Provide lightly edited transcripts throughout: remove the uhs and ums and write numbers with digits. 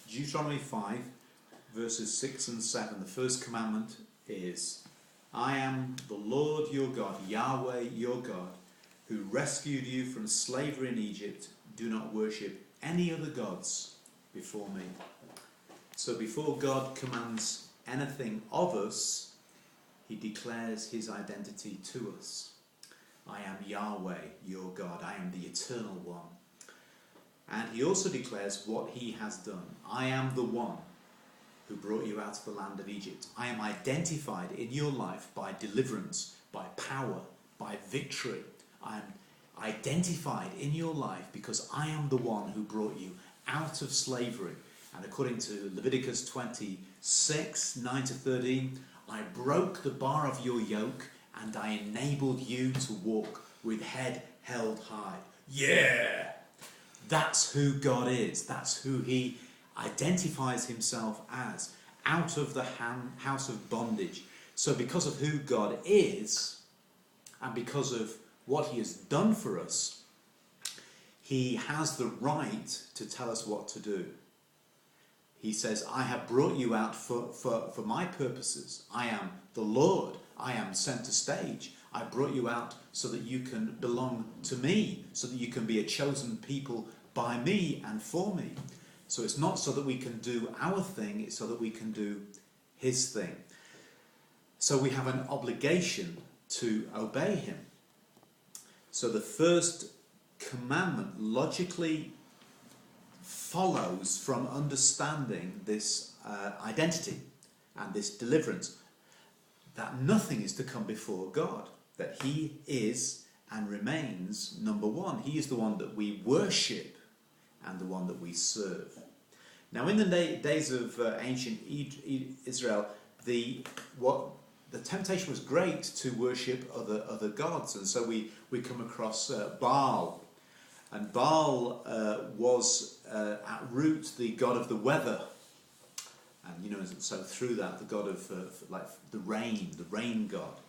Deuteronomy 5, verses 6 and 7. The first commandment is, I am the Lord your God, Yahweh your God, who rescued you from slavery in Egypt. Do not worship any other gods before me. So before God commands anything of us, he declares his identity to us. I am Yahweh your God. I am the eternal one. And he also declares what he has done. I am the one who brought you out of the land of Egypt. I am identified in your life by deliverance, by power, by victory. I am identified in your life because I am the one who brought you out of slavery. And according to Leviticus 26, 9 to 13, I broke the bar of your yoke and I enabled you to walk with head held high. Yeah! That's who God is. That's who he identifies himself as, out of the house of bondage. So because of who God is, and because of what he has done for us, he has the right to tell us what to do. He says, I have brought you out for my purposes. I am the Lord. I am centre stage. I brought you out so that you can belong to me, so that you can be a chosen people by me and for me. So it's not so that we can do our thing, it's so that we can do his thing. So we have an obligation to obey him. So the first commandment logically follows from understanding this identity and this deliverance, that nothing is to come before God, that he is and remains number one. He is the one that we worship and the one that we serve. Now, in the days of ancient Israel, the temptation was great to worship other gods, and so we come across Baal, and Baal was at root the god of the weather, and so through that the god of like the rain god,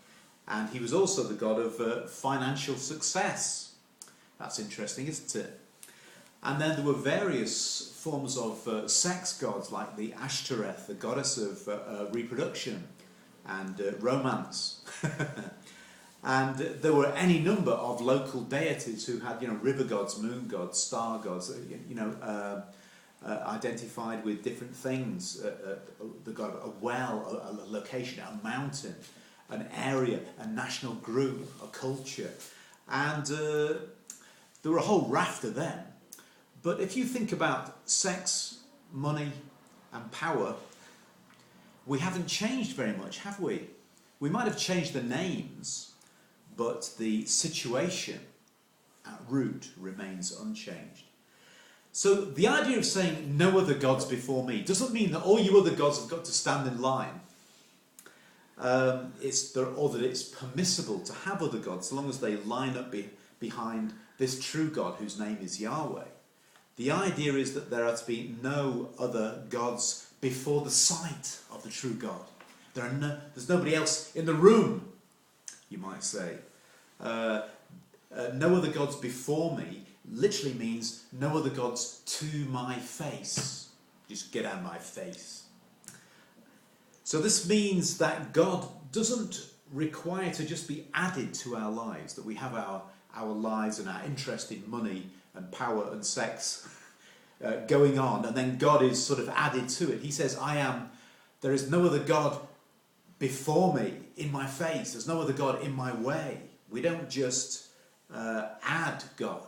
and he was also the god of financial success. That's interesting, isn't it? And then there were various forms of sex gods, like the Ashtoreth, the goddess of reproduction and romance. And there were any number of local deities who had, river gods, moon gods, star gods, identified with different things. The god of a well, a location, a mountain, an area, a national group, a culture. And there were a whole raft of them. But if you think about sex, money and power, we haven't changed very much, have we? We might have changed the names, but the situation at root remains unchanged. So the idea of saying no other gods before me doesn't mean that all you other gods have got to stand in line. Or that it's permissible to have other gods so long as they line up behind this true God whose name is Yahweh. The idea is that there are to be no other gods before the sight of the true God. There's nobody else in the room, you might say. No other gods before me literally means no other gods to my face. Just get out of my face. So this means that God doesn't require to just be added to our lives, that we have our lives and our interest in money and power and sex going on, and then God is sort of added to it. He says, there is no other God before me, in my face. There's no other God in my way. We don't just add God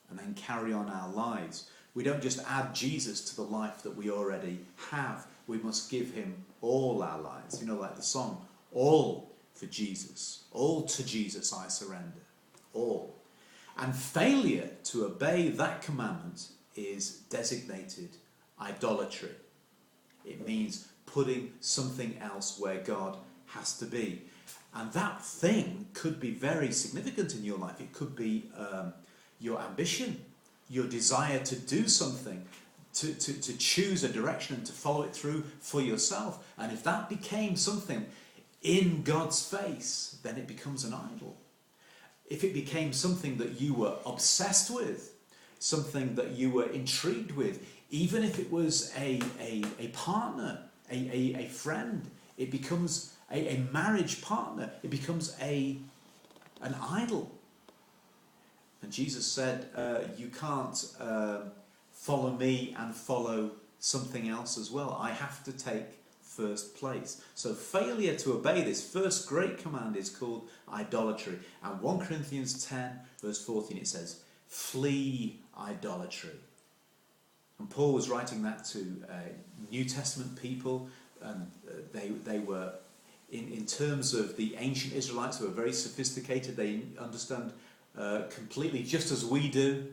and then carry on our lives. We don't just add Jesus to the life that we already have. We must give him all our lives. Like the song, all for Jesus. All to Jesus I surrender. All. And failure to obey that commandment is designated idolatry. It means putting something else where God has to be. And that thing could be very significant in your life. It could be your ambition, your desire to do something, to choose a direction and to follow it through for yourself. And if that became something in God's face, then it becomes an idol. If it became something that you were obsessed with, something that you were intrigued with, Even if it was a partner, a friend, it becomes a marriage partner, it becomes an idol. And Jesus said, you can't follow me and follow something else as well. I have to take first place. So failure to obey this first great command is called idolatry. And 1 Corinthians 10 verse 14 it says, flee idolatry. And Paul was writing that to New Testament people, and they were, in terms of the ancient Israelites, who were very sophisticated. They understand completely, just as we do,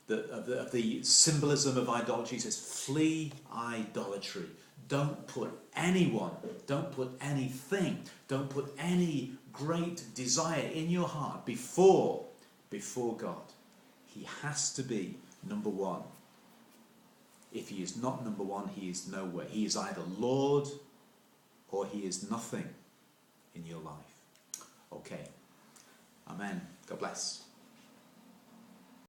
of the symbolism of idolatry. He says, flee idolatry. Don't put anyone, don't put anything, don't put any great desire in your heart before God. He has to be number one. If he is not number one, he is nowhere. He is either Lord or he is nothing in your life. Okay. Amen. God bless.